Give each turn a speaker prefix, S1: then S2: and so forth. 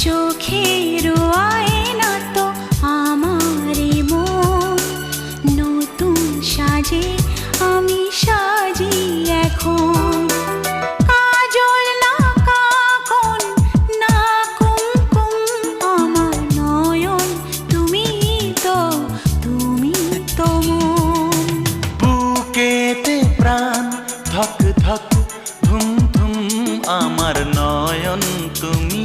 S1: চোখের আয়না তো আমারই মন, নতুন সাজে আমি সাজি এখন। কাজল না কাকন না কুমকুম, আমার নয়ন তুমি তো মন।
S2: বুকেতে প্রাণ ধক ধক ধুম ধুম, আমার নয়ন তুমি